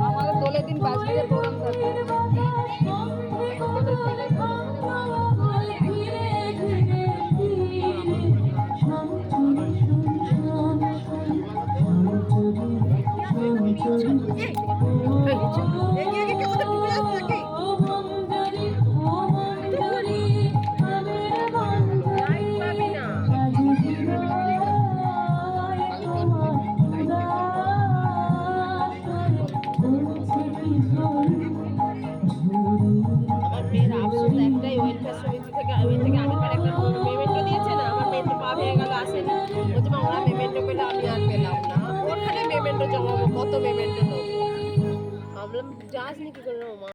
আমাদের দোলের দিন 5 মিনিটের প্রোগ্রাম থাকবে। আমার মেয়ের আফসোস একটাই, ওয়েলফেয়ার সমিতি থেকে আগেরবার একটা পেমেন্টও দিয়েছে না, আমার মেয়ে তো পা ভেঙে গেল, আসেনি। বলছে মা ওরা পেমেন্টও পেলে আমি আর পেলাম না, ওখানে পেমেন্টও জমাবো, কত পেমেন্টও নেবো। ভাবলাম যাস নি কি করে নেবো মা।